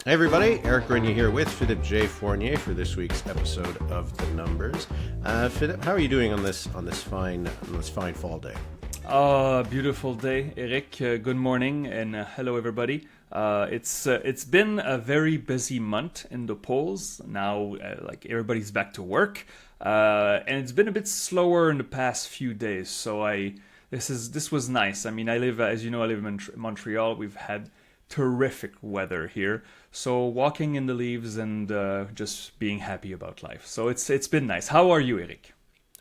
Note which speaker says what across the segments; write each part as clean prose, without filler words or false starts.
Speaker 1: Hey everybody, Eric Grenier here with Philippe J. Fournier for this week's episode of The Numbers. Philippe, how are you doing on this fine fall day?
Speaker 2: Beautiful day, Eric. Good morning and hello everybody. It's been a very busy month in the polls. Now, everybody's back to work, and it's been a bit slower in the past few days. So this was nice. I mean, I live in Montreal. We've had terrific weather here, so walking in the leaves and just being happy about life. So it's been nice. How are you, Eric?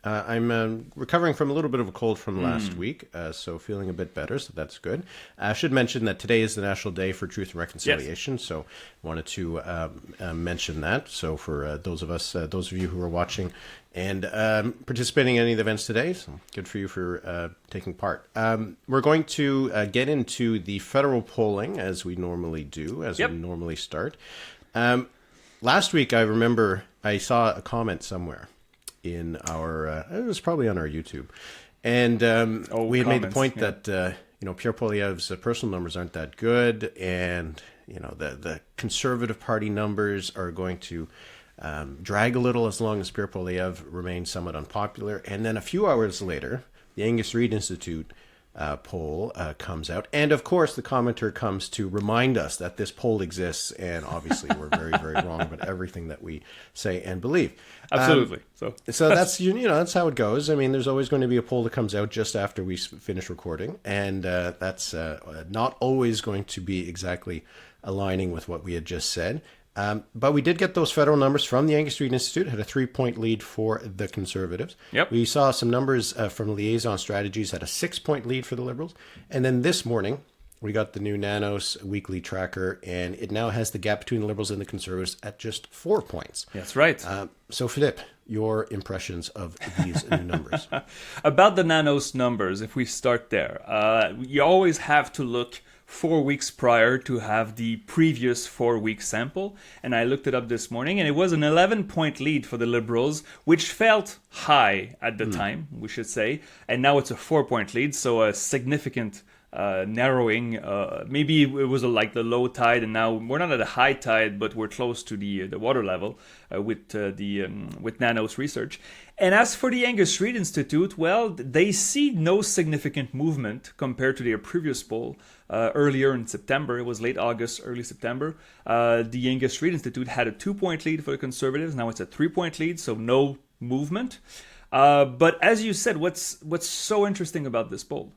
Speaker 1: I'm recovering from a little bit of a cold from last week, so feeling a bit better, so that's good. I should mention that today is the National Day for Truth and Reconciliation, yes. So wanted to mention that. So for those of you who are watching and participating in any of the events today, so good for you for taking part. We're going to get into the federal polling as we normally do, we normally start. Last week, I remember I saw a comment somewhere in our, it was probably on our YouTube, and we had made the point that Pierre Poilievre's personal numbers aren't that good, and the Conservative Party numbers are going to drag a little as long as Pierre Poilievre remains somewhat unpopular. And then a few hours later, the Angus Reid Institute poll comes out, and of course the commenter comes to remind us that this poll exists, and obviously we're very, very wrong about everything that we say and believe.
Speaker 2: Absolutely. So
Speaker 1: that's that's how it goes. I mean, there's always going to be a poll that comes out just after we finish recording, and that's not always going to be exactly aligning with what we had just said. But we did get those federal numbers from the Angus Reid Institute, had a 3-point lead for the Conservatives.
Speaker 2: Yep.
Speaker 1: We saw some numbers from Liaison Strategies, had a 6-point lead for the Liberals. And then this morning, we got the new Nanos weekly tracker, and it now has the gap between the Liberals and the Conservatives at just 4 points.
Speaker 2: That's right.
Speaker 1: So, Philippe, your impressions of these new numbers?
Speaker 2: About the Nanos numbers, if we start there, you always have to look 4 weeks prior to have the previous 4-week sample, and I looked it up this morning, and it was an 11-point lead for the Liberals, which felt high at the time, we should say, and now it's a 4-point lead, so a significant narrowing. Maybe it was like the low tide, and now we're not at a high tide, but we're close to the water level with Nanos research. And as for the Angus Reid Institute, well, they see no significant movement compared to their previous poll earlier in September. It was late August, early September. The Angus Reid Institute had a 2-point lead for the Conservatives. Now it's a 3-point lead, so no movement. But as you said, what's so interesting about this poll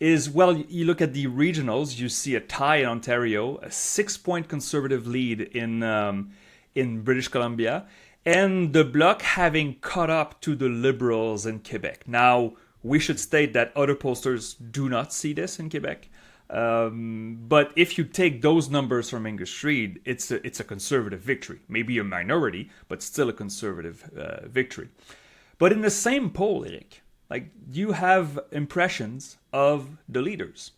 Speaker 2: is, well, you look at the regionals, you see a tie in Ontario, a 6-point Conservative lead in British Columbia, and the Bloc having caught up to the Liberals in Quebec. Now, we should state that other pollsters do not see this in Quebec. But if you take those numbers from Angus Reid, it's a Conservative victory. Maybe a minority, but still a Conservative victory. But in the same poll, Eric, you have impressions of the leaders.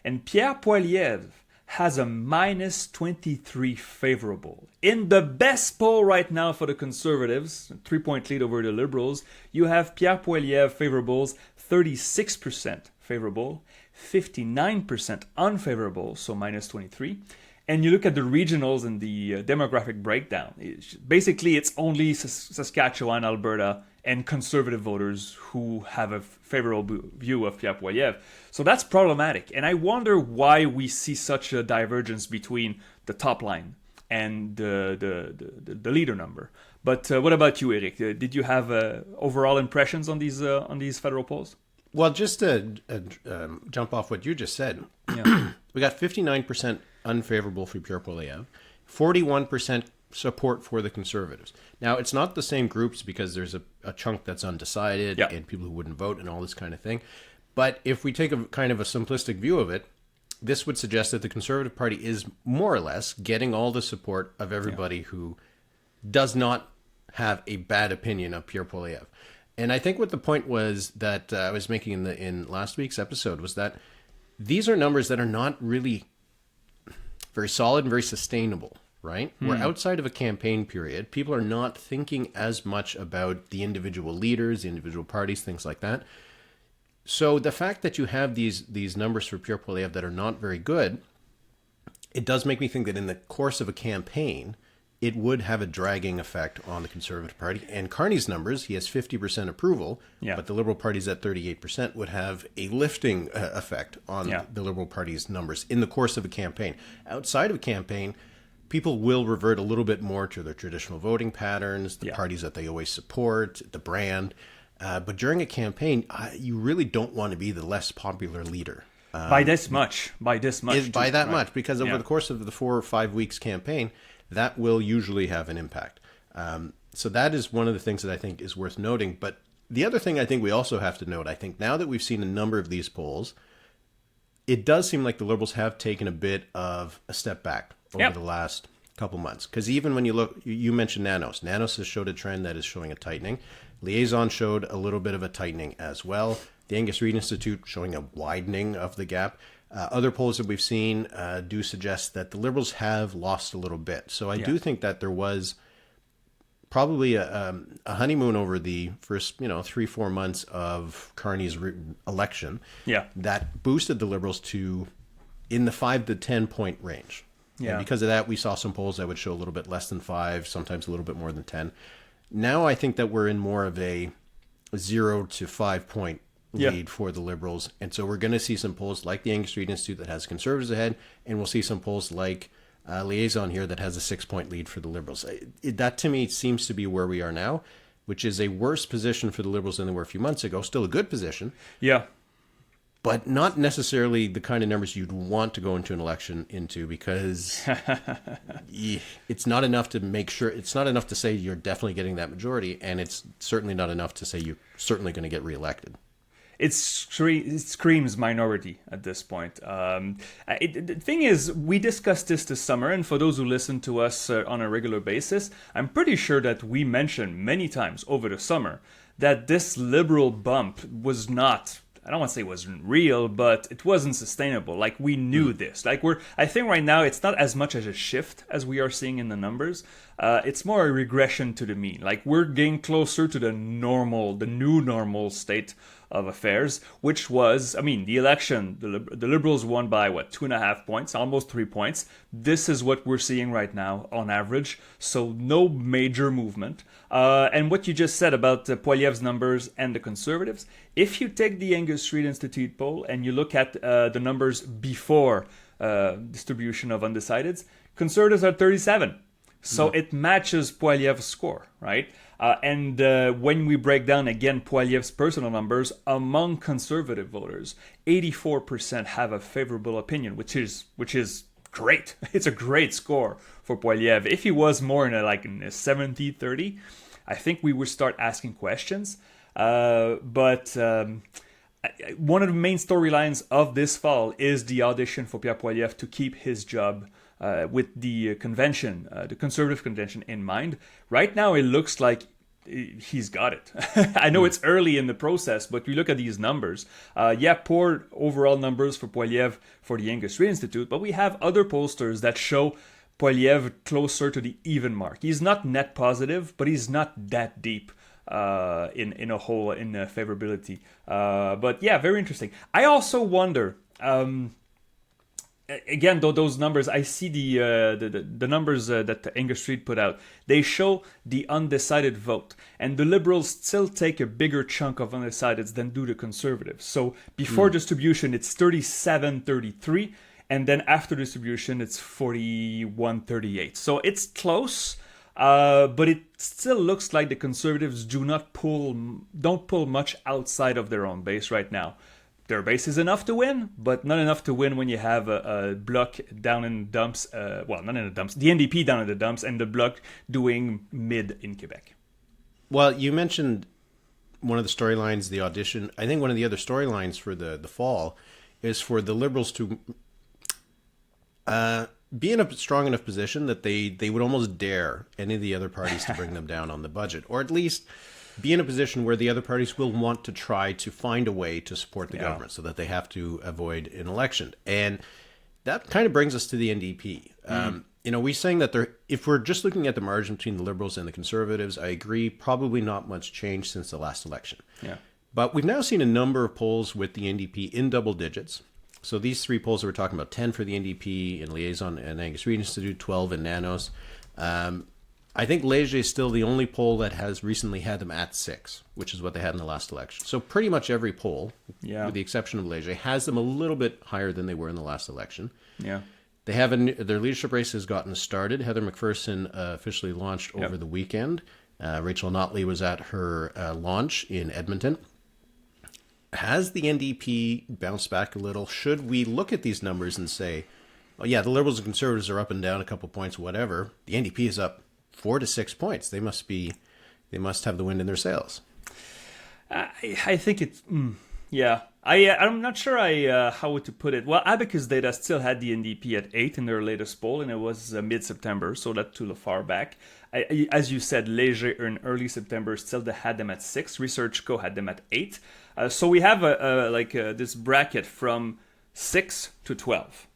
Speaker 2: And Pierre Poilievre has a minus 23 favorable. In the best poll right now for the Conservatives, 3-point lead over the Liberals, you have Pierre Poilievre favorables 36% favorable, 59% unfavorable, so minus 23. And you look at the regionals and the demographic breakdown. Basically, it's only Saskatchewan, Alberta, and Conservative voters who have a favorable view of Pierre Poilievre. So that's problematic. And I wonder why we see such a divergence between the top line and the leader number. But what about you, Eric? Did you have overall impressions on these federal polls?
Speaker 1: Well, just to jump off what you just said, we got 59% unfavorable for Pierre Poilievre, 41% support for the Conservatives. Now, it's not the same groups because there's a chunk that's undecided and people who wouldn't vote and all this kind of thing. But if we take a kind of a simplistic view of it, this would suggest that the Conservative Party is more or less getting all the support of everybody who does not have a bad opinion of Pierre Poilievre. And I think what the point was that I was making in last week's episode was that these are numbers that are not really very solid and very sustainable, right? We're outside of a campaign period. People are not thinking as much about the individual leaders, the individual parties, things like that. So the fact that you have these numbers for Pierre Poilievre that are not very good, it does make me think that in the course of a campaign, it would have a dragging effect on the Conservative Party. And Carney's numbers, he has 50% approval, but the Liberal Party's at 38%, would have a lifting effect on the Liberal Party's numbers in the course of a campaign. Outside of a campaign, people will revert a little bit more to their traditional voting patterns, the parties that they always support, the brand. But during a campaign, you really don't want to be the less popular leader.
Speaker 2: By this much. By that
Speaker 1: much, because over the course of the 4 or 5 weeks campaign, that will usually have an impact. So that is one of the things that I think is worth noting. But the other thing I think we also have to note, I think now that we've seen a number of these polls, it does seem like the Liberals have taken a bit of a step back over the last couple months. Because even when you look, you mentioned Nanos. Nanos has showed a trend that is showing a tightening. Liaison showed a little bit of a tightening as well. The Angus Reid Institute showing a widening of the gap. Other polls that we've seen do suggest that the Liberals have lost a little bit. So I do think that there was probably a honeymoon over the first 3-4 months of Carney's election that boosted the Liberals to in the 5 to 10 point range. And because of that, we saw some polls that would show a little bit less than 5, sometimes a little bit more than 10. Now I think that we're in more of a 0 to 5 point lead for the Liberals. And so we're going to see some polls like the Angus Reid Institute that has Conservatives ahead, and we'll see some polls like Liaison here that has a 6 point lead for the Liberals. That to me seems to be where we are now, which is a worse position for the Liberals than they were a few months ago. Still a good position.
Speaker 2: Yeah.
Speaker 1: But not necessarily the kind of numbers you'd want to go into an election into, because it's not enough to make sure, it's not enough to say you're definitely getting that majority, and it's certainly not enough to say you're certainly going to get reelected.
Speaker 2: It screams minority at this point. The thing is, we discussed this summer, and for those who listen to us on a regular basis, I'm pretty sure that we mentioned many times over the summer that this Liberal bump was not, I don't want to say it wasn't real, but it wasn't sustainable. Like, we knew this. Like, I think right now it's not as much as a shift as we are seeing in the numbers. It's more a regression to the mean. Like, we're getting closer to the new normal state of affairs, which was, the election, the Liberals won by 2.5 points, almost 3 points. This is what we're seeing right now on average. So no major movement. And what you just said about Poilievre's numbers and the Conservatives, if you take the Angus Reid Institute poll and you look at the numbers before distribution of undecideds, Conservatives are 37. So it matches Poilievre's score, right? And when we break down again Poilievre's personal numbers, among Conservative voters, 84% have a favorable opinion, which is great. It's a great score for Poilievre. If he was more in a 70-30, I think we would start asking questions. But one of the main storylines of this fall is the audition for Pierre Poilievre to keep his job with the convention, the Conservative convention in mind. Right now, it looks like he's got it. I know it's early in the process, but we look at these numbers. Poor overall numbers for Poilievre for the Angus Reid Institute, but we have other pollsters that show Poilievre closer to the even mark. He's not net positive, but he's not that deep in a hole in favorability. But yeah, very interesting. I also wonder. Again, though, those numbers, I see the numbers that Angus Reid put out. They show the undecided vote. And the Liberals still take a bigger chunk of undecideds than do the Conservatives. So before distribution, it's 37-33. And then after distribution, it's 41-38. So it's close. But it still looks like the Conservatives don't pull much outside of their own base right now. Their base is enough to win, but not enough to win when you have a bloc down in the dumps. Not in the dumps. The NDP down in the dumps, and the bloc doing mid in Quebec.
Speaker 1: Well, you mentioned one of the storylines, the audition. I think one of the other storylines for the fall is for the Liberals to be in a strong enough position that they would almost dare any of the other parties to bring them down on the budget, or at least be in a position where the other parties will want to try to find a way to support the government so that they have to avoid an election. And that kind of brings us to the NDP. We're saying that if we're just looking at the margin between the Liberals and the Conservatives, I agree, probably not much change since the last election. Yeah. But we've now seen a number of polls with the NDP in double digits. So these three polls that we're talking about, 10 for the NDP in Liaison and Angus Reid Institute, 12 in Nanos. I think Léger is still the only poll that has recently had them at 6, which is what they had in the last election. So pretty much every poll, with the exception of Léger, has them a little bit higher than they were in the last election.
Speaker 2: Yeah.
Speaker 1: They have their leadership race has gotten started. Heather McPherson officially launched over the weekend. Rachel Notley was at her launch in Edmonton. Has the NDP bounced back a little? Should we look at these numbers and say, oh yeah, the Liberals and Conservatives are up and down a couple points, whatever. The NDP is up 4 to 6 points. They must have the wind in their sails.
Speaker 2: I think it's I'm not sure how to put it. Well, Abacus data still had the NDP at 8 in their latest poll, and it was mid-September, so that's too far back. As you said, Léger in early September still had them at 6. ResearchCo had them at 8. So we have this bracket from 6 to 12.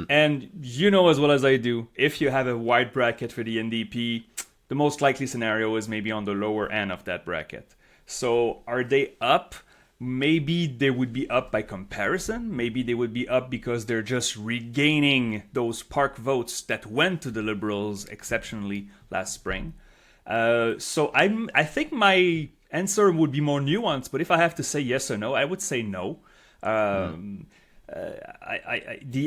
Speaker 2: And you know as well as I do, if you have a wide bracket for the NDP, the most likely scenario is maybe on the lower end of that bracket. So are they up? Maybe they would be up by comparison. Maybe they would be up because they're just regaining those park votes that went to the Liberals exceptionally last spring. So I think my answer would be more nuanced, but if I have to say yes or no, I would say no. The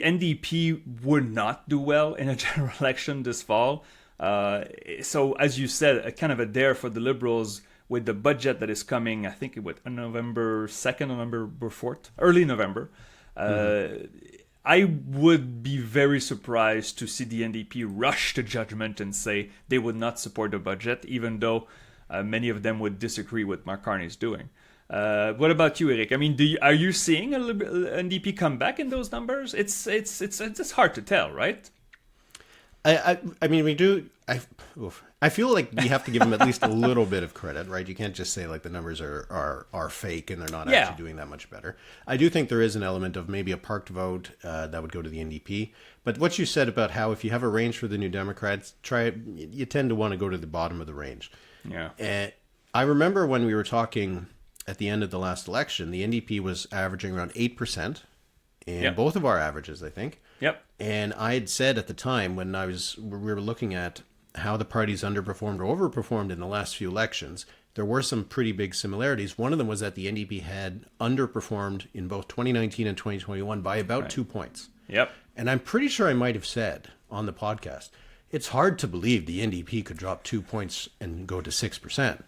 Speaker 2: NDP would not do well in a general election this fall. So as you said, a kind of a dare for the Liberals with the budget that is coming, I think on November 2nd, November 4th, early November. I would be very surprised to see the NDP rush to judgment and say they would not support the budget, even though many of them would disagree with what Carney is doing. What about you, Eric? I mean, are you seeing a NDP come back in those numbers? It's hard to tell, right?
Speaker 1: I mean, we do. I feel like we have to give them at least a little bit of credit, right? You can't just say like the numbers are fake and they're not actually doing that much better. I do think there is an element of maybe a parked vote that would go to the NDP. But what you said about how if you have a range for the New Democrats, you tend to want to go to the bottom of the range. Yeah. I remember when we were talking at the end of the last election, the NDP was averaging around 8% in both of our averages, I think.
Speaker 2: Yep.
Speaker 1: And I had said at the time when we were looking at how the parties underperformed or overperformed in the last few elections, there were some pretty big similarities. One of them was that the NDP had underperformed in both 2019 and 2021 by about 2 points.
Speaker 2: Yep.
Speaker 1: And I'm pretty sure I might have said on the podcast, it's hard to believe the NDP could drop 2 points and go to 6%.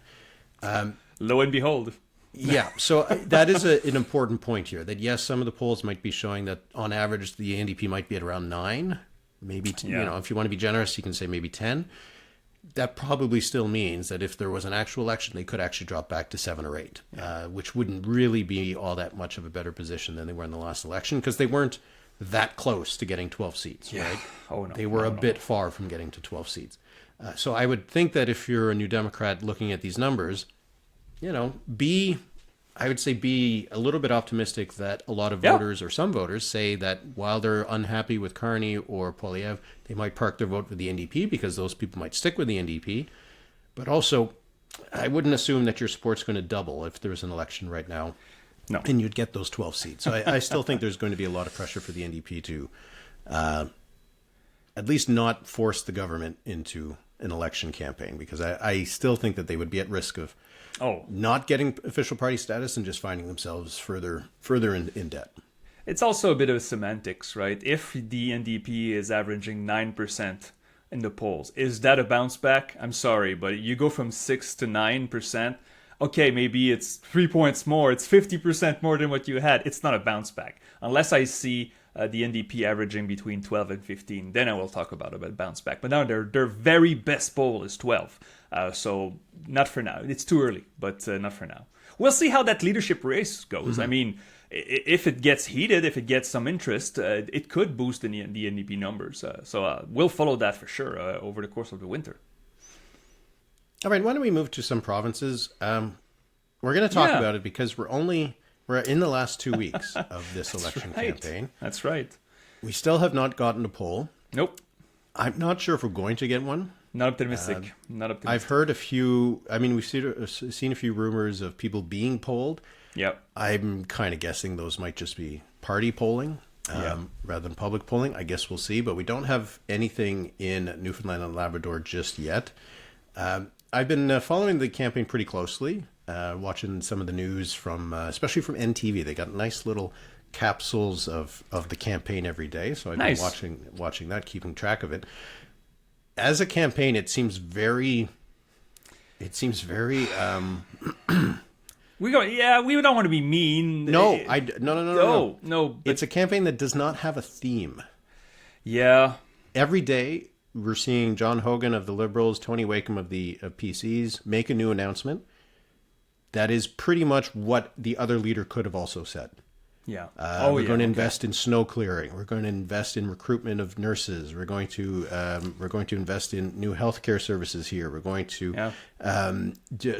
Speaker 2: Lo and behold.
Speaker 1: Yeah, so that is an important point here, that yes, some of the polls might be showing that on average the NDP might be at around 9, maybe, if you want to be generous, you can say maybe 10. That probably still means that if there was an actual election, they could actually drop back to 7 or 8, which wouldn't really be all that much of a better position than they were in the last election, because they weren't that close to getting 12 seats, right?
Speaker 2: Oh, no.
Speaker 1: They were a bit far from getting to 12 seats. So I would think that if you're a New Democrat looking at these numbers, I would say be a little bit optimistic that a lot of voters or some voters say that while they're unhappy with Carney or Poilievre, they might park their vote for the NDP because those people might stick with the NDP. But also, I wouldn't assume that your support's going to double if there's an election right now.
Speaker 2: No.
Speaker 1: And you'd get those 12 seats. So I still think there's going to be a lot of pressure for the NDP to at least not force the government into an election campaign, because I still think that they would be at risk of not getting official party status and just finding themselves further in debt.
Speaker 2: It's also a bit of semantics, right? If the NDP is averaging 9% in the polls, is that a bounce back? I'm sorry, but you go from 6 to 9%. Okay, maybe it's 3 points more. It's 50% more than what you had. It's not a bounce back. Unless I see the NDP averaging between 12 and 15, then I will talk about a bounce back. But now their very best poll is 12. So not for now. It's too early, but not for now. We'll see how that leadership race goes. Mm-hmm. I mean, if it gets heated, if it gets some interest, it could boost the NDP numbers. So we'll follow that for sure over the course of the winter.
Speaker 1: All right, why don't we move to some provinces? We're going to talk about it because we're in the last 2 weeks of this election campaign. That's right. We still have not gotten a poll.
Speaker 2: Nope.
Speaker 1: I'm not sure if we're going to get one.
Speaker 2: Not optimistic. Not optimistic.
Speaker 1: I've heard a few. I mean, we've seen a few rumors of people being polled.
Speaker 2: Yep.
Speaker 1: I'm kind of guessing those might just be party polling. rather than public polling. I guess we'll see, but we don't have anything in Newfoundland and Labrador just yet. I've been following the campaign pretty closely, watching some of the news from, especially from NTV. They got nice little capsules of the campaign every day, so I've been watching that, keeping track of it. As a campaign, it seems very. We
Speaker 2: don't want to be mean.
Speaker 1: No.
Speaker 2: No.
Speaker 1: It's a campaign that does not have a theme.
Speaker 2: Yeah.
Speaker 1: Every day, we're seeing John Hogan of the Liberals, Tony Wakeham of the PCs make a new announcement. That is pretty much what the other leader could have also said.
Speaker 2: Yeah.
Speaker 1: We're going to invest in snow clearing. We're going to invest in recruitment of nurses. We're going to invest in new healthcare services here. We're going to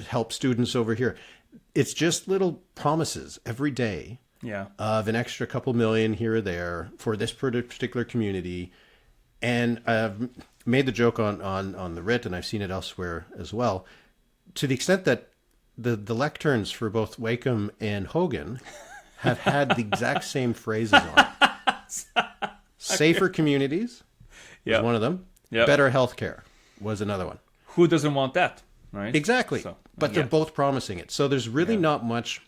Speaker 1: help students over here. It's just little promises every day of an extra couple million here or there for this particular community. And I've made the joke on the writ, and I've seen it elsewhere as well, to the extent that the lecterns for both Wakeham and Hogan have had the exact same phrases on it. Safer communities was one of them. Yep. Better healthcare was another one.
Speaker 2: Who doesn't want that, right?
Speaker 1: Exactly. But they're both promising it. So there's really not much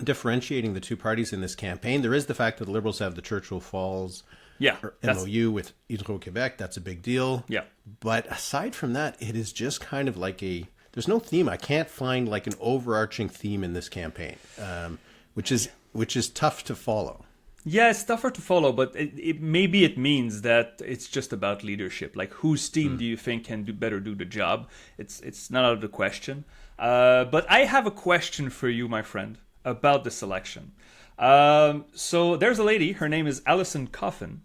Speaker 1: differentiating the two parties in this campaign. There is the fact that the Liberals have the Churchill Falls MOU with Hydro-Quebec. That's a big deal.
Speaker 2: Yeah.
Speaker 1: But aside from that, it is just kind of like there's no theme. I can't find like an overarching theme in this campaign, which is tough to follow.
Speaker 2: Yeah, it's tougher to follow, but maybe it means that it's just about leadership. Like, whose team do you think can better do the job? It's not out of the question. But I have a question for you, my friend, about this election. So there's a lady. Her name is Alison Coffin.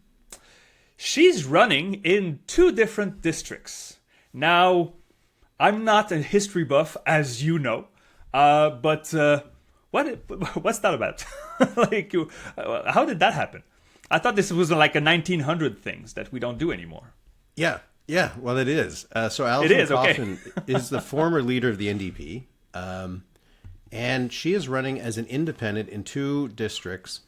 Speaker 2: She's running in 2 different districts. Now, I'm not a history buff, as you know, but what's that about? Like, how did that happen? I thought this was like a 1900 things that we don't do anymore.
Speaker 1: Yeah. Well, it is. So Alison Coffin is the former leader of the NDP, and she is running as an independent in 2 districts,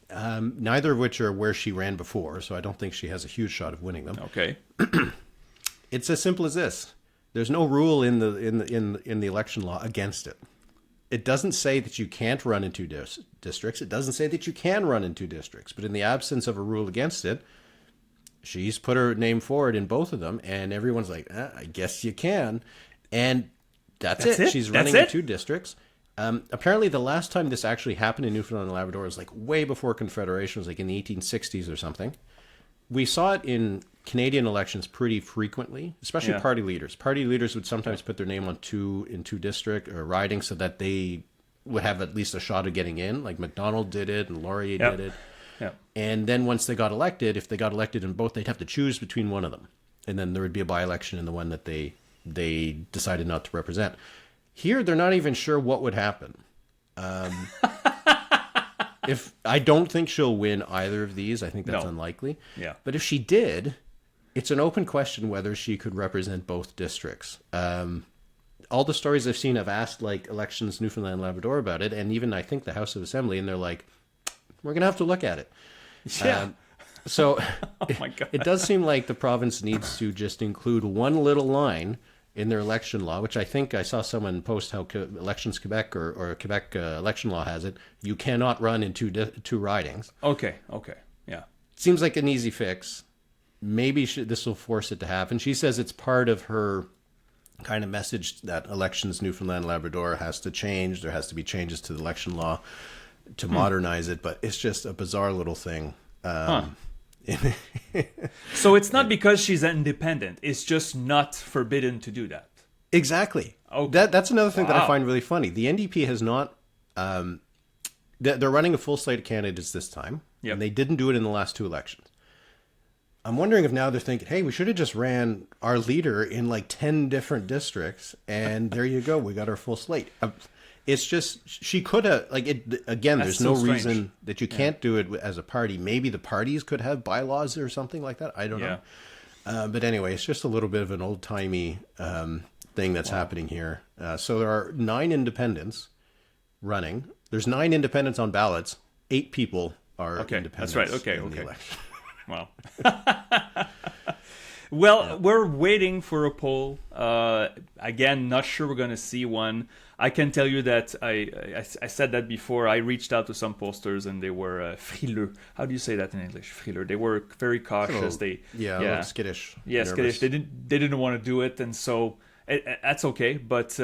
Speaker 1: neither of which are where she ran before. So I don't think she has a huge shot of winning them.
Speaker 2: Okay.
Speaker 1: It's as simple as this. There's no rule in the election law against it. It doesn't say that you can't run in 2 districts. It doesn't say that you can run in 2 districts. But in the absence of a rule against it, she's put her name forward in both of them, and everyone's like, I guess you can. And that's it. She's running in 2 districts. Apparently, the last time this actually happened in Newfoundland and Labrador was like way before Confederation. It was like in the 1860s or something. We saw it in Canadian elections pretty frequently, especially party leaders. Party leaders would sometimes put their name on in two district or ridings so that they would have at least a shot of getting in. Like MacDonald did it and Laurier did it.
Speaker 2: Yep.
Speaker 1: And then once they got elected, if they got elected in both, they'd have to choose between one of them. And then there would be a by-election in the one that they decided not to represent. Here, they're not even sure what would happen. If I don't think she'll win either of these. I think that's unlikely.
Speaker 2: Yeah.
Speaker 1: But if she did, it's an open question whether she could represent both districts. All the stories I've seen have asked like Elections Newfoundland and Labrador about it, and even I think the House of Assembly, and they're like, we're going to have to look at it.
Speaker 2: Yeah.
Speaker 1: So
Speaker 2: my God.
Speaker 1: It does seem like the province needs to just include one little line in their election law, which I think I saw someone post how Elections Quebec or Quebec election law has it. You cannot run in two ridings.
Speaker 2: Okay, yeah.
Speaker 1: Seems like an easy fix. Maybe this will force it to happen. She says it's part of her kind of message that Elections Newfoundland and Labrador has to change. There has to be changes to the election law to modernize it, but it's just a bizarre little thing.
Speaker 2: So it's not because she's independent. It's just not forbidden to do that.
Speaker 1: Exactly.
Speaker 2: Okay.
Speaker 1: That's another thing that I find really funny. The NDP has not... they're running a full slate of candidates this time, and they didn't do it in the last 2 elections. I'm wondering if now they're thinking, hey, we should have just ran our leader in like 10 different districts, and there you go, we got our full slate. It's just, she could have, like, it again, there's no reason that you can't do it as a party. Maybe the parties could have bylaws or something like that. I don't know. But anyway, it's just a little bit of an old-timey thing that's happening here. So there are 9 independents running. There's 9 independents on ballots. 8 people our independence.
Speaker 2: That's right. Okay.
Speaker 1: in the election.
Speaker 2: Wow. Well, we're waiting for a poll. Again, not sure we're going to see one. I can tell you that I said that before. I reached out to some pollsters and they were frileux. How do you say that in English? Frileux. They were very cautious.
Speaker 1: A little skittish.
Speaker 2: Yeah,
Speaker 1: nervous.
Speaker 2: skittish. They didn't want to do it, and so that's okay. But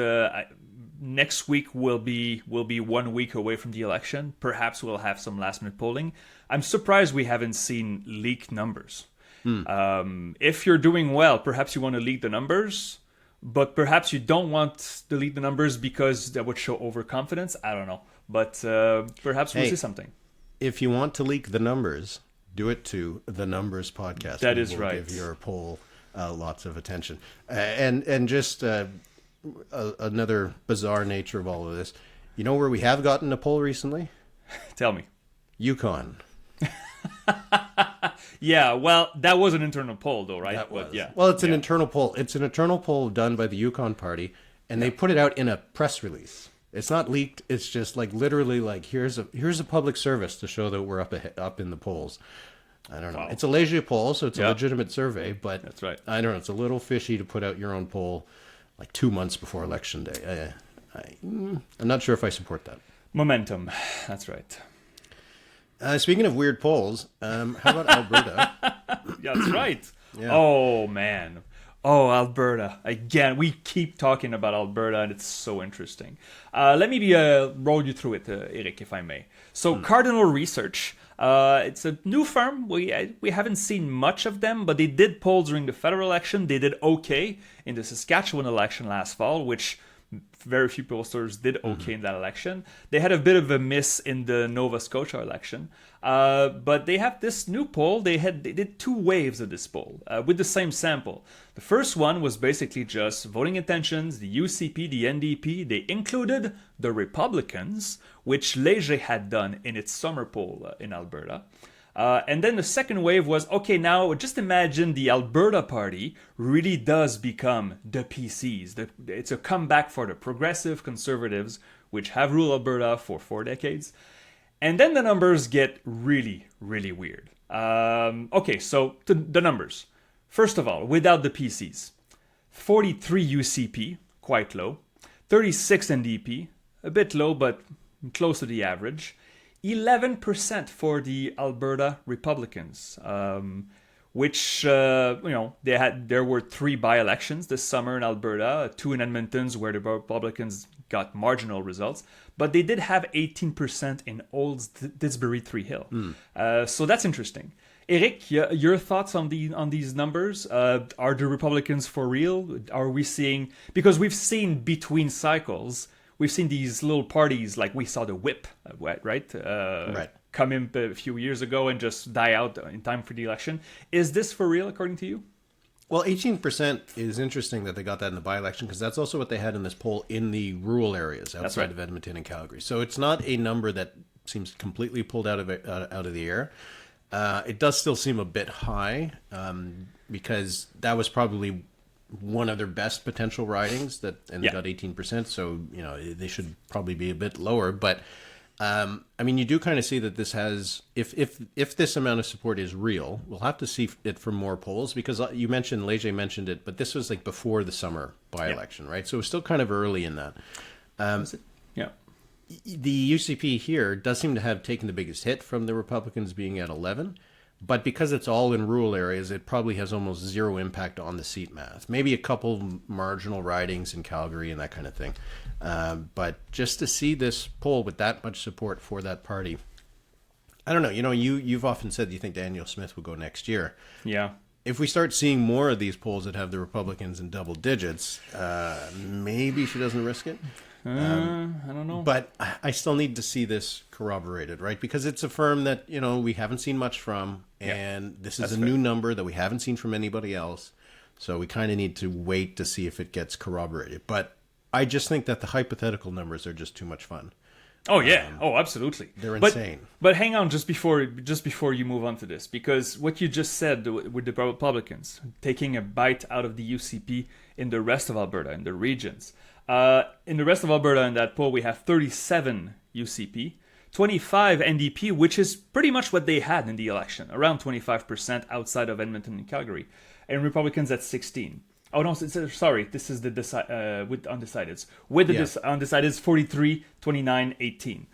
Speaker 2: next week will be 1 week away from the election. Perhaps we'll have some last minute polling. I'm surprised we haven't seen leaked numbers. If you're doing well, perhaps you want to leak the numbers, but perhaps you don't want to leak the numbers because that would show overconfidence. I don't know, but perhaps we'll see something.
Speaker 1: If you want to leak the numbers, do it to the Numbers podcast.
Speaker 2: That is right.
Speaker 1: Give your poll lots of attention, and just another bizarre nature of all of this. You know where we have gotten a poll recently?
Speaker 2: Tell me.
Speaker 1: Yukon.
Speaker 2: Yeah, well, that was an internal poll, though, right?
Speaker 1: That was.
Speaker 2: But, yeah.
Speaker 1: Well, it's an internal poll. It's an internal poll done by the Yukon Party, and they put it out in a press release. It's not leaked. It's just like literally like here's a public service to show that we're up in the polls. I don't know. Wow. It's a Leger poll, so it's a legitimate survey, but
Speaker 2: that's right.
Speaker 1: I don't know. It's a little fishy to put out your own poll like 2 months before Election Day. I'm not sure if I support that.
Speaker 2: Momentum. That's right.
Speaker 1: Speaking of weird polls, how about Alberta?
Speaker 2: Yeah, that's right.
Speaker 1: Yeah.
Speaker 2: Oh, man. Oh, Alberta. Again, we keep talking about Alberta, and it's so interesting. Let me roll you through it, Eric, if I may. So, Cardinal Research. It's a new firm. We haven't seen much of them, but they did polls during the federal election. They did okay in the Saskatchewan election last fall, which very few pollsters did okay in that election. They had a bit of a miss in the Nova Scotia election, but they have this new poll. They did 2 waves of this poll with the same sample. The first one was basically just voting intentions, the UCP, the NDP. They included the Republicans, which Leger had done in its summer poll in Alberta. And then the second wave was, okay, now just imagine the Alberta Party really does become the PCs. It's a comeback for the progressive conservatives, which have ruled Alberta for 4 decades. And then the numbers get really, really weird. Okay, so the numbers. First of all, without the PCs, 43 UCP, quite low. 36 NDP, a bit low, but close to the average. 11% for the Alberta Republicans, which there were 3 by-elections this summer in Alberta, 2 in Edmonton where the Republicans got marginal results, but they did have 18% in Olds, Didsbury, Three Hill. So that's interesting. Eric, your thoughts on these numbers? Are the Republicans for real? Are we seeing, because we've seen between cycles, we've seen these little parties, like we saw the Whip, right? Right. Come in a few years ago and just die out in time for the election. Is this for real, according to you?
Speaker 1: Well, 18% is interesting that they got that in the by-election, because that's also what they had in this poll in the rural areas outside of Edmonton and Calgary. So it's not a number that seems completely pulled out of the air. It does still seem a bit high, because that was probably one of their best potential ridings they got 18%. So, they should probably be a bit lower. But, you do kind of see that this has, if this amount of support is real, we'll have to see it from more polls, because you mentioned, Leger mentioned it, but this was like before the summer by-election, right? So it was still kind of early in that. The UCP here does seem to have taken the biggest hit from the Republicans being at 11. But because it's all in rural areas, it probably has almost zero impact on the seat math. Maybe a couple marginal ridings in Calgary and that kind of thing. But just to see this poll with that much support for that party, I don't know. You've often said you think Daniel Smith will go next year.
Speaker 2: Yeah.
Speaker 1: If we start seeing more of these polls that have the Republicans in double digits, maybe she doesn't risk it.
Speaker 2: I don't know.
Speaker 1: But I still need to see this corroborated, right? Because it's a firm that, we haven't seen much from, and this is a new number that we haven't seen from anybody else. So we kind of need to wait to see if it gets corroborated. But I just think that the hypothetical numbers are just too much fun.
Speaker 2: Oh, yeah. Absolutely.
Speaker 1: They're insane.
Speaker 2: But hang on just before you move on to this, because what you just said with the Republicans, taking a bite out of the UCP in the rest of Alberta, in the regions. In the rest of Alberta, in that poll, we have 37 UCP, 25 NDP, which is pretty much what they had in the election, around 25% outside of Edmonton and Calgary, and Republicans at 16. Oh no, sorry, this is the with undecideds. With the undecideds, 43, 29, 18.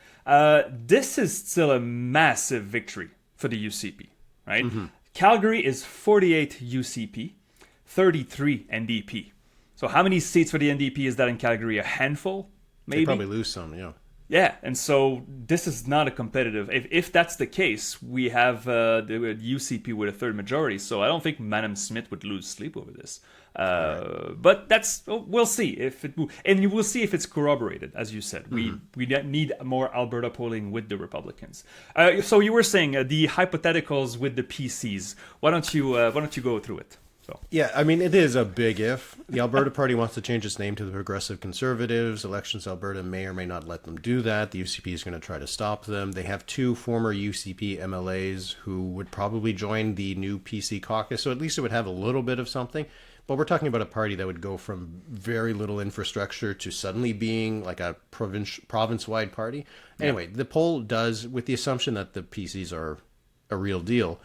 Speaker 2: This is still a massive victory for the UCP, right? Mm-hmm. Calgary is 48 UCP, 33 NDP. So how many seats for the NDP is that in Calgary? A handful, maybe?
Speaker 1: They probably lose some, yeah.
Speaker 2: Yeah, and so this is not a competitive... If that's the case, we have the UCP with a third majority, so I don't think Madam Smith would lose sleep over this. But we'll see and you will see if it's corroborated, as you said. We need more Alberta polling with the Republicans. So you were saying the hypotheticals with the PCs. Why don't you go through it? So.
Speaker 1: Yeah, I mean, it is a big if. The Alberta Party wants to change its name to the Progressive Conservatives. Elections Alberta may or may not let them do that. The UCP is going to try to stop them. They have 2 former UCP MLAs who would probably join the new PC caucus, so at least it would have a little bit of something. But we're talking about a party that would go from very little infrastructure to suddenly being like a province-wide party. Anyway, the poll does, with the assumption that the PCs are a real deal,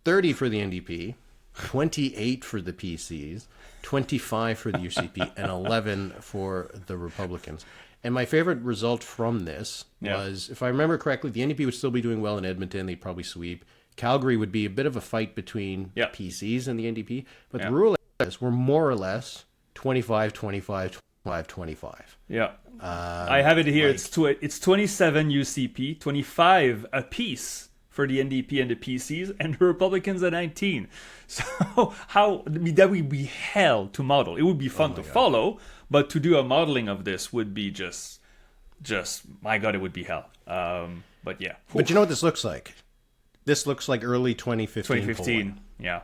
Speaker 1: 30 for the NDP, 28 for the PCs, 25 for the UCP, and 11 for the Republicans. And my favorite result from this was, if I remember correctly, the NDP would still be doing well in Edmonton. They'd probably sweep. Calgary would be a bit of a fight between PCs and the NDP. But the rural areas were more or less 25, 25, 25, 25.
Speaker 2: Yeah. I have it here. It's 27 UCP, 25 apiece for the NDP and the PCs, and the Republicans at 19. So that would be hell to model. It would be fun to follow, but to do a modeling of this would be just my God, it would be hell. But yeah.
Speaker 1: But you know what this looks like? This looks like early 2015.
Speaker 2: 2015, yeah.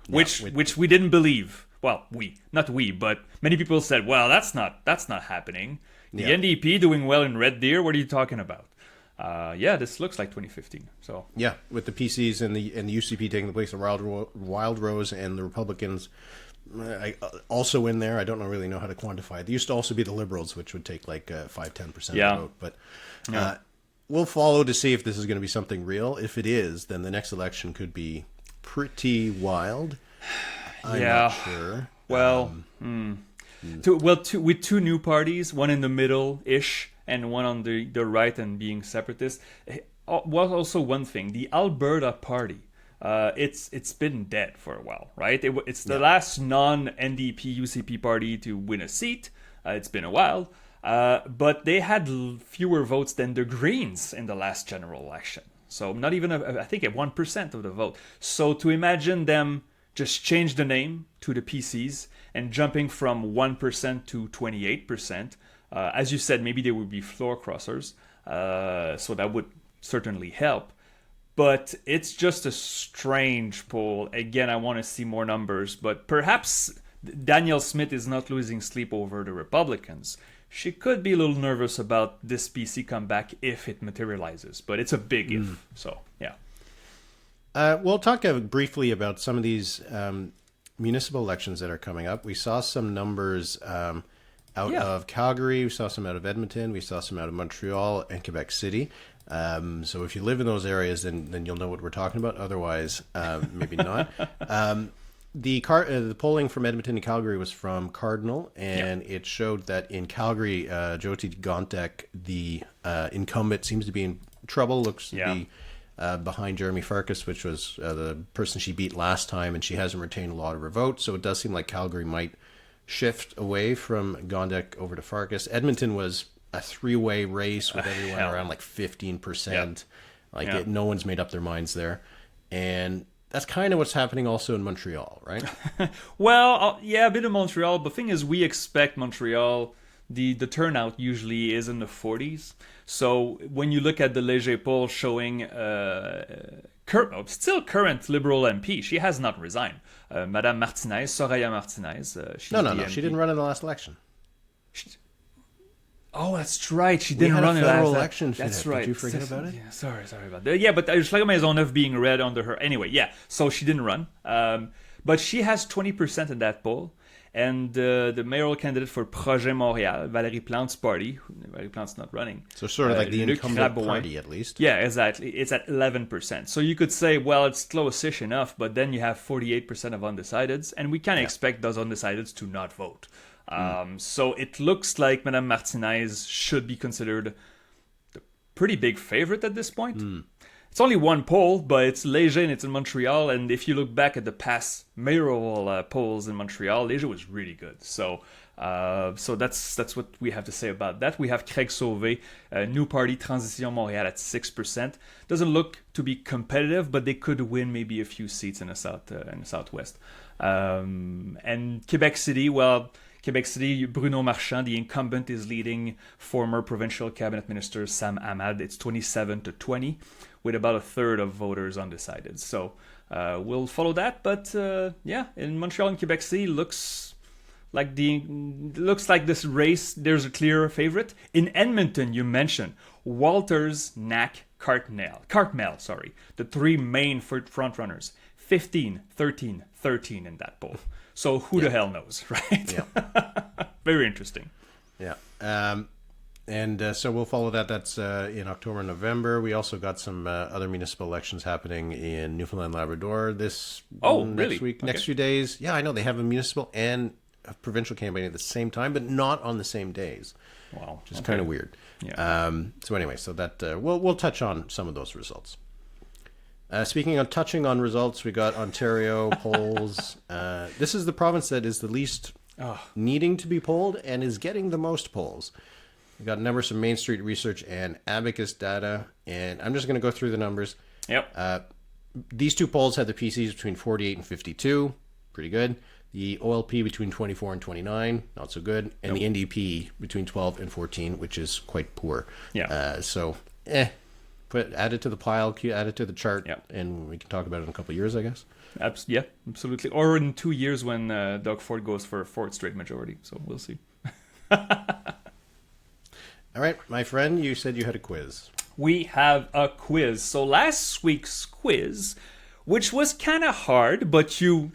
Speaker 2: Which we didn't believe. Well, not we, but many people said, well, that's not happening. The NDP doing well in Red Deer, what are you talking about? This looks like 2015. So
Speaker 1: yeah, with the PCs and the UCP taking the place of Wild Rose and the Republicans also in there. I don't really know how to quantify it. There used to also be the Liberals, which would take like 5-10% of the vote. But we'll follow to see if this is going to be something real. If it is, then the next election could be pretty wild. I'm not sure.
Speaker 2: Well, with 2 new parties, one in the middle-ish, and one on the right and being separatist. Was also one thing, the Alberta Party, it's been dead for a while, right? It's the last non-NDP UCP party to win a seat. It's been a while, but they had fewer votes than the Greens in the last general election. So not even, I think, at 1% of the vote. So to imagine them just change the name to the PCs and jumping from 1% to 28%, as you said, maybe they would be floor crossers, so that would certainly help. But it's just a strange poll. Again, I want to see more numbers, but perhaps Danielle Smith is not losing sleep over the Republicans. She could be a little nervous about this PC comeback if it materializes, but it's a big if. So, yeah.
Speaker 1: We'll talk briefly about some of these municipal elections that are coming up. We saw some numbers out of Calgary, we saw some out of Edmonton, we saw some out of Montreal and Quebec City. So if you live in those areas, then you'll know what we're talking about. Otherwise, maybe not. The polling from Edmonton and Calgary was from Cardinal, and it showed that in Calgary, Jyoti Gontek, the incumbent, seems to be in trouble. Looks to be behind Jeremy Farkas, which was the person she beat last time, and she hasn't retained a lot of her vote. So it does seem like Calgary might shift away from Gondek over to Farkas. Edmonton was a 3-way race with everyone around like 15%. No one's made up their minds there. And that's kind of what's happening also in Montreal, right?
Speaker 2: Well, a bit of Montreal. But the thing is, we expect Montreal, the turnout usually is in the 40s. So when you look at the Léger poll showing still current Liberal MP, she has not resigned. Madame Martinez, Soraya Martinez.
Speaker 1: No. She didn't run in the last election.
Speaker 2: That's right. She didn't run in the
Speaker 1: federal election.
Speaker 2: That's right.
Speaker 1: Did you forget about it?
Speaker 2: Yeah, sorry about that. Yeah, but Schlager Maisonneuve being read under her. Anyway, so she didn't run. But she has 20% in that poll. and the mayoral candidate for Projet Montréal, Valérie Plante's party. Valérie Plante's not running.
Speaker 1: So sort of like the
Speaker 2: Luc
Speaker 1: incumbent
Speaker 2: Rabouin.
Speaker 1: party, at least.
Speaker 2: Yeah, exactly. It's at 11%. So you could say, well, it's close-ish enough, but then you have 48% of undecideds, and we can't expect those undecideds to not vote. So it looks like Madame Martinez should be considered the pretty big favorite at this point. It's only one poll, but it's Léger and it's in Montreal. And if you look back at the past mayoral polls in Montreal, Léger was really good. So that's what we have to say about that. We have Craig Sauvé, new party, Transition Montréal at 6%. Doesn't look to be competitive, but they could win maybe a few seats in the southwest. And Quebec City, well, Quebec City, Bruno Marchand, the incumbent, is leading former provincial cabinet minister Sam Ahmad. It's 27-20, with about a third of voters undecided. So we'll follow that. But in Montreal and Quebec City, looks like this race, there's a clear favorite. In Edmonton, you mentioned Walters, Knack, Cartmel, the three main front runners. 15, 13, 13 in that poll. So who the hell knows, right?
Speaker 1: Yeah.
Speaker 2: Very interesting.
Speaker 1: Yeah. So we'll follow that. That's in October and November. We also got some other municipal elections happening in Newfoundland and Labrador next week, next few days. Yeah, I know. They have a municipal and a provincial campaign at the same time, but not on the same days.
Speaker 2: Wow.
Speaker 1: Which is kind of weird.
Speaker 2: Yeah.
Speaker 1: So anyway, so that we'll touch on some of those results. Speaking of touching on results, we got Ontario polls. This is the province that is the least needing to be polled and is getting the most polls. We got numbers from Main Street Research and Abacus data, and I'm just going to go through the numbers.
Speaker 2: Yep.
Speaker 1: These two polls had the PCs between 48 and 52, pretty good. The OLP between 24 and 29, not so good. And the NDP between 12 and 14, which is quite poor.
Speaker 2: Yeah.
Speaker 1: Add it to the pile, add it to the chart, and we can talk about it in a couple of years, I guess.
Speaker 2: Yeah, absolutely. Or in 2 years when Doug Ford goes for a fourth straight majority. So we'll see.
Speaker 1: All right, my friend, you said you had a quiz.
Speaker 2: We have a quiz. So last week's quiz, which was kind of hard, but you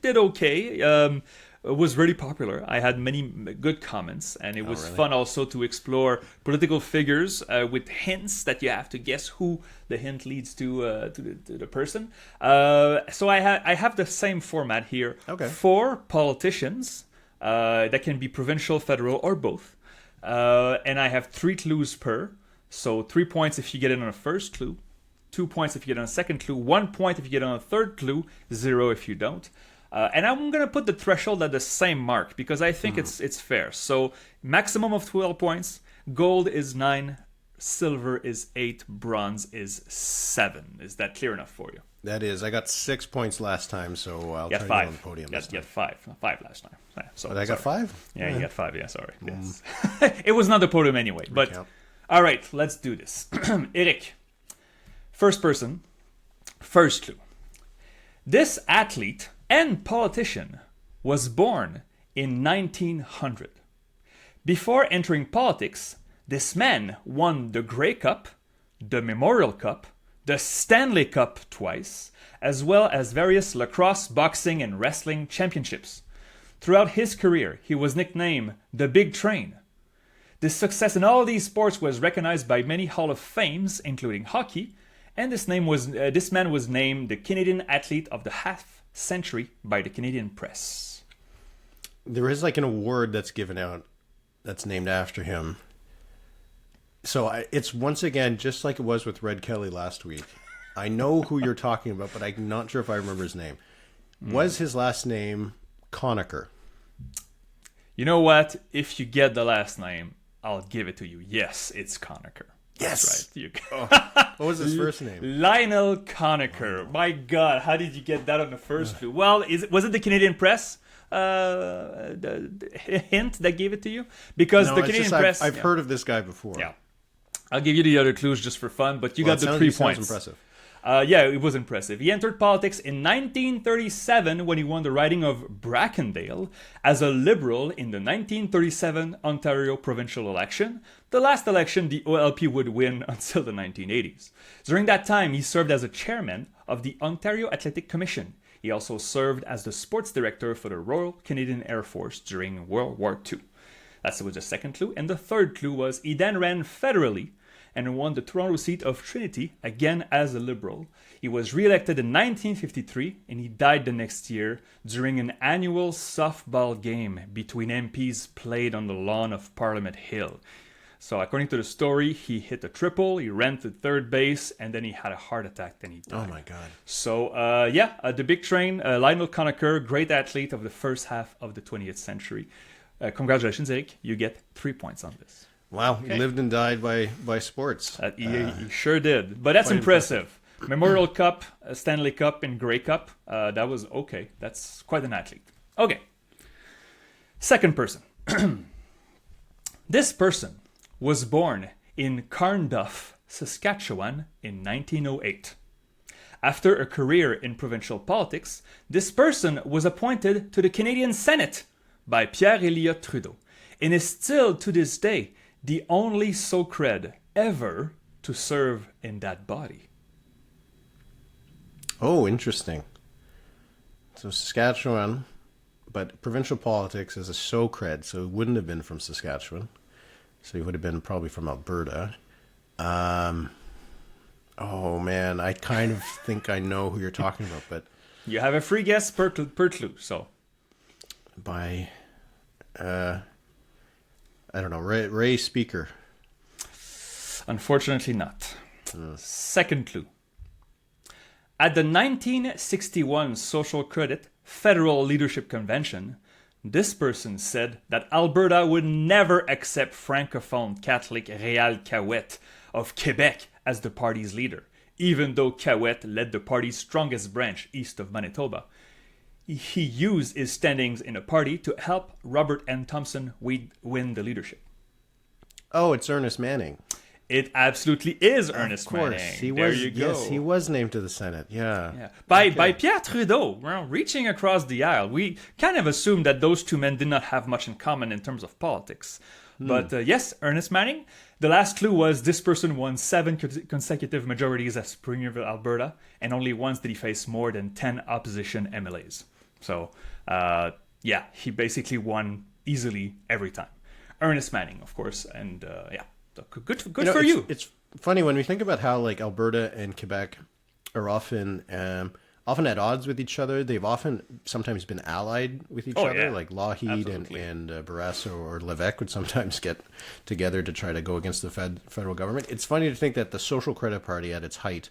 Speaker 2: did okay. Was really popular. I had many good comments, and it was fun also to explore political figures with hints that you have to guess who the hint leads to the person. So I have the same format here.
Speaker 1: Okay.
Speaker 2: 4 politicians that can be provincial, federal, or both. And I have 3 clues per. So 3 points if you get it on a first clue, 2 points if you get on a second clue, 1 point if you get on a third clue, 0 if you don't. And I'm going to put the threshold at the same mark because I think it's fair. So maximum of 12 points, gold is 9, silver is 8, bronze is 7. Is that clear enough for you?
Speaker 1: That is. I got 6 points last time, so I'll try to get on the podium this time.
Speaker 2: You got 5 last time. So,
Speaker 1: but I got 5?
Speaker 2: Yeah, you got 5. Yeah, sorry. Yes. It was not the podium anyway. But all right, let's do this. Eric, first person, first clue. This athlete and politician was born in 1900. Before entering politics, this man won the Grey Cup, the Memorial Cup, the Stanley Cup twice, as well as various lacrosse, boxing, and wrestling championships. Throughout his career, he was nicknamed the Big Train. This success in all these sports was recognized by many Hall of Fames, including hockey, and this man was named the Canadian Athlete of the Half Century by the Canadian Press.
Speaker 1: There is like an award that's given out that's named after him. So it's once again just like it was with Red Kelly last week. I know who you're talking about, but I'm not sure if I remember his name. Was his last name Conacher?
Speaker 2: You know what? If you get the last name, I'll give it to you. Yes, it's Conacher.
Speaker 1: Yes.
Speaker 2: That's right.
Speaker 1: What was his first name?
Speaker 2: Lionel Conacher. My God, how did you get that on the first clue? Well, was it the Canadian Press the hint that gave it to you? Because the Canadian Press...
Speaker 1: I've heard of this guy before.
Speaker 2: Yeah. I'll give you the other clues just for fun, but you got the 3 points.
Speaker 1: Impressive.
Speaker 2: Yeah, it was impressive. He entered politics in 1937 when he won the riding of Brackendale as a Liberal in the 1937 Ontario provincial election, the last election the OLP would win until the 1980s. During that time, he served as a chairman of the Ontario Athletic Commission. He also served as the sports director for the Royal Canadian Air Force during World War II. That was the second clue. And the third clue was he then ran federally and won the Toronto seat of Trinity, again as a Liberal. He was re-elected in 1953, and he died the next year during an annual softball game between MPs played on the lawn of Parliament Hill. So according to the story, he hit a triple, he ran to third base, and then he had a heart attack, then he died.
Speaker 1: Oh my God.
Speaker 2: So the big train, Lionel Conacher, great athlete of the first half of the 20th century. Congratulations, Eric. You get 3 points on this.
Speaker 1: Wow, he lived and died by sports.
Speaker 2: He sure did. But that's impressive. Memorial Cup, Stanley Cup, and Grey Cup. That was okay. That's quite an athlete. Okay. Second person. This person was born in Carnduff, Saskatchewan in 1908. After a career in provincial politics, this person was appointed to the Canadian Senate by Pierre Elliott Trudeau and is still to this day the only Socred ever to serve in that body.
Speaker 1: Oh, interesting. So Saskatchewan, but provincial politics is a Socred, so it wouldn't have been from Saskatchewan. So he would have been probably from Alberta. Oh man, I kind of think I know who you're talking about, but
Speaker 2: you have a free guess per clue. So
Speaker 1: by I don't know, Ray Speaker.
Speaker 2: Unfortunately not. Second clue. At the 1961 Social Credit Federal Leadership Convention, this person said that Alberta would never accept Francophone Catholic Réal Cahouette of Quebec as the party's leader, even though Cahouette led the party's strongest branch east of Manitoba. He used his standings in the party to help Robert N. Thompson win the leadership.
Speaker 1: Oh, it's Ernest Manning.
Speaker 2: It absolutely is Ernest
Speaker 1: Manning.
Speaker 2: There you go.
Speaker 1: Yes, he was named to the Senate. Yeah.
Speaker 2: By Pierre Trudeau, reaching across the aisle. We kind of assumed that those two men did not have much in common in terms of politics. But yes, Ernest Manning. The last clue was this person won 7 consecutive majorities as Premier of Alberta, and only once did he face more than 10 opposition MLAs. So, he basically won easily every time. Ernest Manning, of course, and good for you.
Speaker 1: It's funny when we think about how like Alberta and Quebec are often at odds with each other. They've sometimes been allied with each other.
Speaker 2: Yeah.
Speaker 1: Like Lougheed and Barrasso or Levesque would sometimes get together to try to go against the federal government. It's funny to think that the Social Credit Party at its height,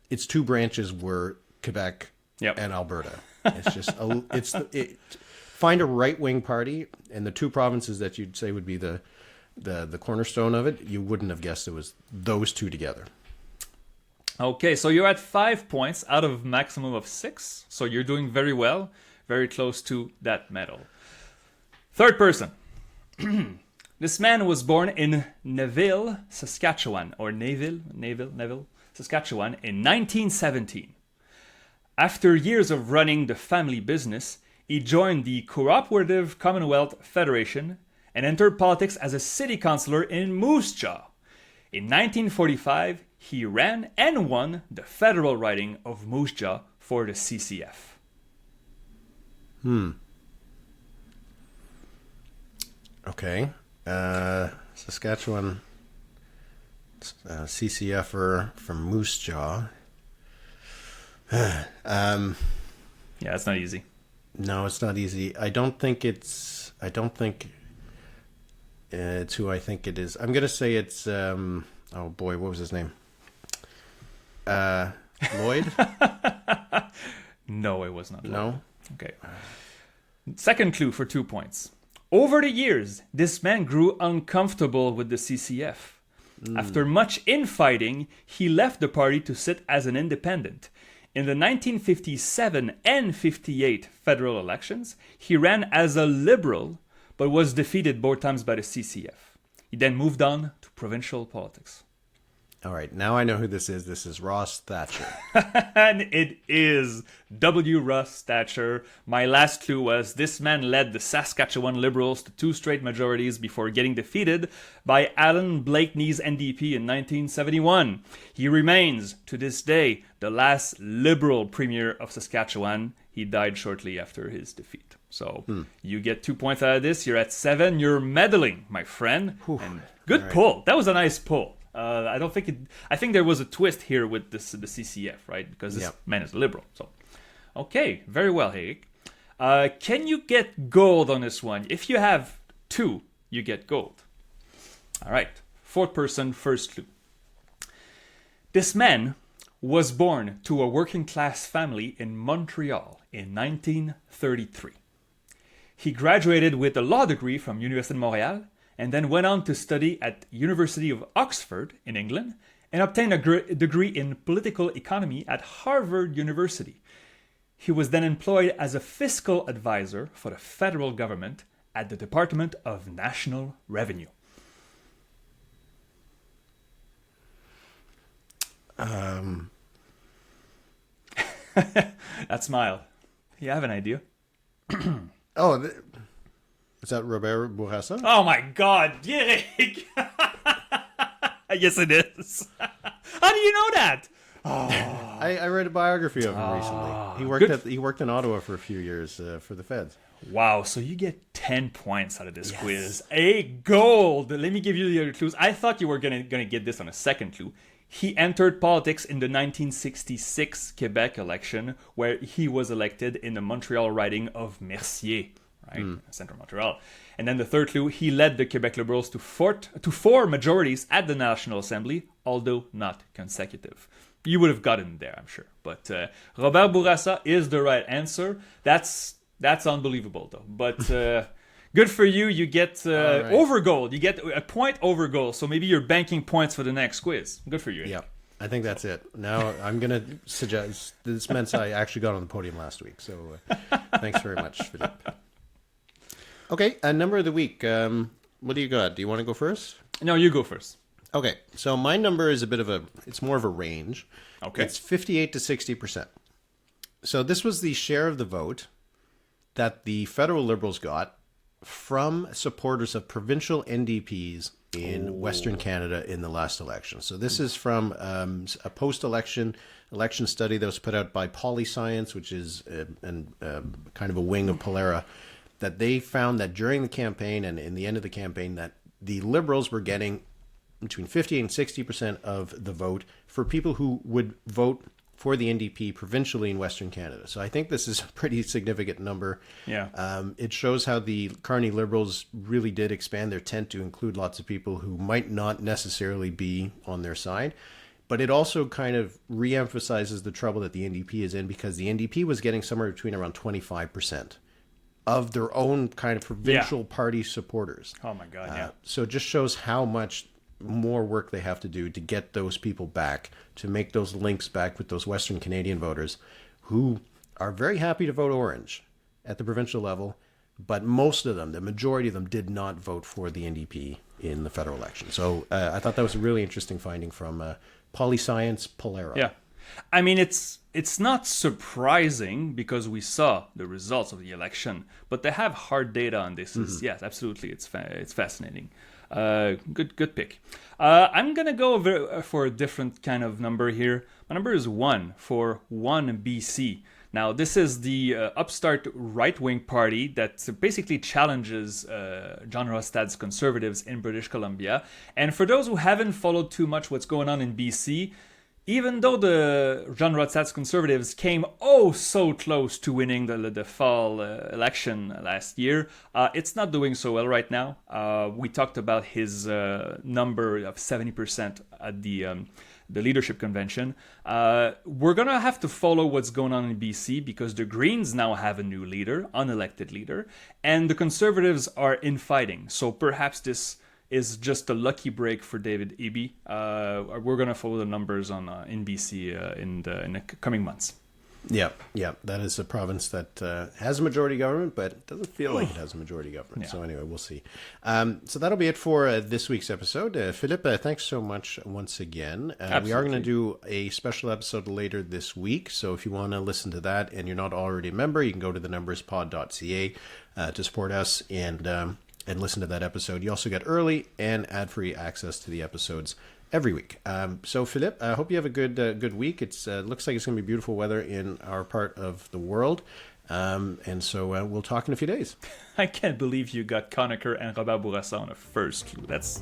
Speaker 1: its two branches were Quebec and Alberta. It's just find a right wing party, and the two provinces that you'd say would be the cornerstone of it, you wouldn't have guessed it was those two together.
Speaker 2: Okay, so you're at 5 points out of maximum of 6. So you're doing very well, very close to that medal. Third person. This man was born in Neville, Saskatchewan, or Neville, Saskatchewan, in 1917. After years of running the family business, he joined the Cooperative Commonwealth Federation and entered politics as a city councillor in Moose Jaw. In 1945, he ran and won the federal riding of Moose Jaw for the CCF.
Speaker 1: Okay. Saskatchewan CCFer from Moose Jaw.
Speaker 2: It's not easy.
Speaker 1: No, it's not easy. I don't think it's who I think it is. I'm going to say it's, oh boy, what was his name? Lloyd?
Speaker 2: No, it was not Lloyd.
Speaker 1: No?
Speaker 2: Okay. Second clue for 2 points. Over the years, this man grew uncomfortable with the CCF. After much infighting, he left the party to sit as an independent. In the 1957 and 58 federal elections, he ran as a Liberal, but was defeated both times by the CCF. He then moved on to provincial politics.
Speaker 1: All right, now I know who this is. This is Ross Thatcher.
Speaker 2: And it is W. Ross Thatcher. My last clue was this man led the Saskatchewan Liberals to 2 straight majorities before getting defeated by Alan Blakeney's NDP in 1971. He remains, to this day, the last Liberal Premier of Saskatchewan. He died shortly after his defeat. So you get 2 points out of this. You're at 7. You're meddling, my friend. And good pull. That was a nice pull. I don't think it. I think there was a twist here with the CCF, right? Because this man is a Liberal. So, okay, very well, Henrik. Can you get gold on this one? If you have 2, you get gold. All right, 4th person, first clue. This man was born to a working-class family in Montreal in 1933. He graduated with a law degree from Université de Montréal, and then went on to study at University of Oxford in England and obtained a degree in political economy at Harvard University. He was then employed as a fiscal advisor for the federal government at the Department of National Revenue. That smile. You have an idea?
Speaker 1: Is that Robert Bourassa?
Speaker 2: Oh my God, Eric! Yes, it is. How do you know that?
Speaker 1: I read a biography of him recently. He worked in Ottawa for a few years for the Feds.
Speaker 2: Wow, so you get 10 points out of this quiz. A gold! Let me give you the other clues. I thought you were gonna get this on a second clue. He entered politics in the 1966 Quebec election, where he was elected in the Montreal riding of Mercier, right? Central Montreal. And then the third clue, he led the Quebec Liberals to 4 majorities at the National Assembly, although not consecutive. You would have gotten there, I'm sure. But Robert Bourassa is the right answer. That's unbelievable, though. But good for you. You get over gold. You get a point over gold. So maybe you're banking points for the next quiz. Good for you.
Speaker 1: Yeah, I think that's it. Now I'm going to suggest this meant I actually got on the podium last week. So thanks very much, Philippe. Okay, number of the week. What do you got? Do you want to go first?
Speaker 2: No, you go first.
Speaker 1: Okay, so my number is it's more of a range.
Speaker 2: Okay.
Speaker 1: It's 58 to 60%. So this was the share of the vote that the federal Liberals got from supporters of provincial NDPs in Western Canada in the last election. So this is from a post-election election study that was put out by PoliScience, which is kind of a wing of Poilievre, that they found that during the campaign and in the end of the campaign that the Liberals were getting between 50 and 60% of the vote for people who would vote for the NDP provincially in Western Canada. So I think this is a pretty significant number.
Speaker 2: Yeah.
Speaker 1: It shows how the Carney Liberals really did expand their tent to include lots of people who might not necessarily be on their side. But it also kind of reemphasizes the trouble that the NDP is in, because the NDP was getting somewhere between around 25% of their own kind of provincial party supporters.
Speaker 2: Oh my God, yeah.
Speaker 1: So it just shows how much more work they have to do to get those people back, to make those links back with those Western Canadian voters who are very happy to vote orange at the provincial level, but most of them, the majority of them, did not vote for the NDP in the federal election. So I thought that was a really interesting finding from PoliScience Poilievre.
Speaker 2: Yeah. I mean, it's not surprising because we saw the results of the election, but they have hard data on this. Yes, absolutely. It's fascinating. Good pick. I'm going to go for a different kind of number here. My number is 1 for One BC. Now, this is the upstart right-wing party that basically challenges John Rostad's Conservatives in British Columbia. And for those who haven't followed too much what's going on in BC, even though the John Rostad's Conservatives came so close to winning the fall election last year, it's not doing so well right now. We talked about his number of 70% at the leadership convention. We're going to have to follow what's going on in BC because the Greens now have a new leader, unelected leader, and the Conservatives are infighting. So perhaps this is just a lucky break for David Eby. We're going to follow the numbers on in BC in the coming months.
Speaker 1: Yeah, that is a province that has a majority government, but doesn't feel like it has a majority government.
Speaker 2: Yeah.
Speaker 1: So anyway, we'll see. So that'll be it for this week's episode. Philippe, thanks so much once again. We are going to do a special episode later this week, so if you want to listen to that and you're not already a member, you can go to thenumberspod.ca to support us and listen to that episode. You also get early and ad-free access to the episodes every week. So, Philippe, I hope you have a good week. It looks like it's going to be beautiful weather in our part of the world. And so we'll talk in a few days.
Speaker 2: I can't believe you got Conacher and Robert Bourassa on a first clue. That's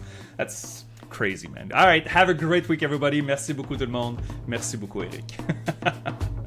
Speaker 2: crazy, man. All right, have a great week, everybody. Merci beaucoup tout le monde. Merci beaucoup, Eric.